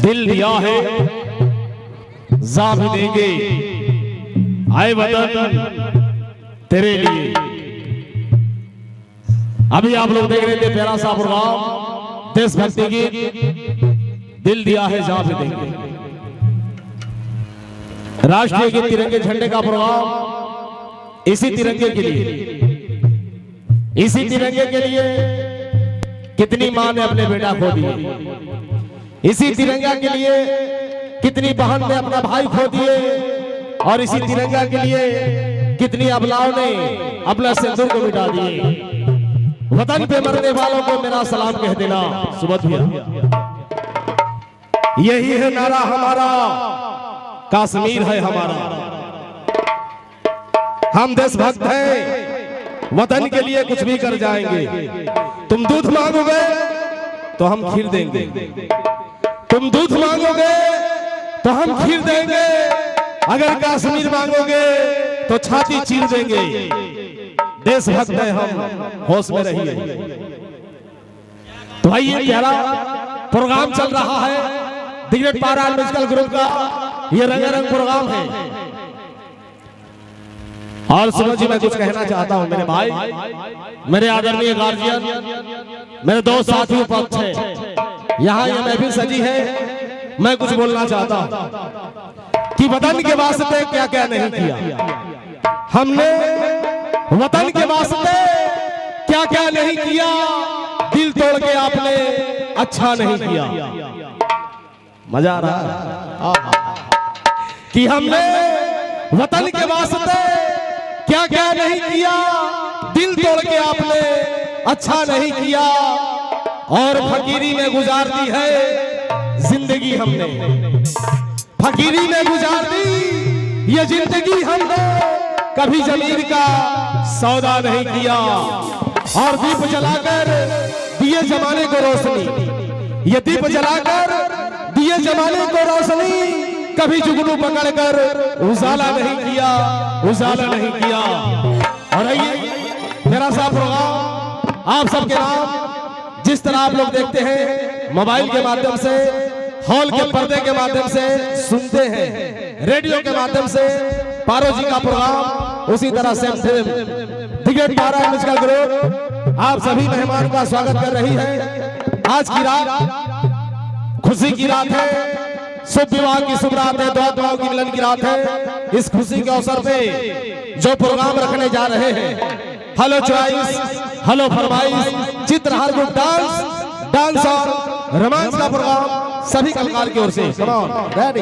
दिल दिया है जान भी देंगे, आए वतन तेरे लिए। अभी आप लोग देख रहे थे प्यारा सा प्रोग्राम देशभक्ति गीत, दिल दिया है जान भी देंगे। राष्ट्रीय गीत तिरंगे झंडे का प्रोग्राम इसी तिरंगे के लिए, इसी तिरंगे के लिए कितनी मां ने अपने बेटा खो दिए, इसी तिरंगा के लिए कितनी बहन ने अपना भाई खो दिए, और इसी तिरंगा के लिए कितनी अबलाओं ने अपना सिंदूर को मिटा दिए। वतन पे मरने वालों को मेरा सलाम कह देना सुबह भैया। यही है नारा हमारा, कश्मीर है हमारा। हम देशभक्त हैं, वतन के लिए कुछ भी कर जाएंगे। तुम दूध मांगोगे तो हम खीर देंगे, तुम दूध मांगोगे तो हम खीर देंगे, अगर कश्मीर मांगोगे तो छाती चीर देंगे। देशभक्त हैं हम, होश में रहिए। तो भाई ये प्यारा प्रोग्राम चल रहा है दिग्गज पारा म्यूजिकल ग्रुप का, ये रंगारंग प्रोग्राम है। और सुनो जी, मैं कुछ कहना चाहता हूं मेरे भाई, मेरे आदरणीय गार्जियन, मेरे दोस्त साथी उपस्थित हैं, यहाँ ये महफिल सजी है। मैं कुछ बोलना चाहता हूं कि वतन के वास्ते क्या क्या नहीं किया हमने, वतन के वास्ते क्या क्या नहीं किया, दिल तोड़ के आपने अच्छा नहीं किया। मजा आ रहा है कि हमने वतन के वास्ते क्या क्या नहीं किया, दिल तोड़ के आपने अच्छा नहीं किया, और फकीरी में गुजार दी है जिंदगी हमने, फकीरी में गुजार दी ये जिंदगी हमने, कभी जमीन का सौदा नहीं किया। और दीप जलाकर दिए जमाने को रोशनी, ये दीप जलाकर दिए जमाने को रोशनी, कभी जुगनू पकड़कर उजाला नहीं किया, उजाला नहीं किया। और आइए मेरा सा प्रोग्राम आप सबके नाम, जिस तरह आप लोग देखते हैं मोबाइल के माध्यम से, हॉल के पर्दे के माध्यम से सुनते हैं, रेडियो के माध्यम से पारो जी का प्रोग्राम, उसी तरह से दिग्गज पारा म्यूजिकल ग्रुप आप सभी मेहमान का स्वागत कर रही है। आज की रात खुशी की रात है, शुभ विवाह की शुभ रात है, दुआओं की मिलन की रात है। इस खुशी के अवसर पे जो प्रोग्राम रखने जा रहे हैं, हेलो चॉइस, हेलो फरमाइश, चित्रहार ग्रुप डांस और रोमांस का प्रोग्राम सभी कलाकार की ओर से। Come on ready.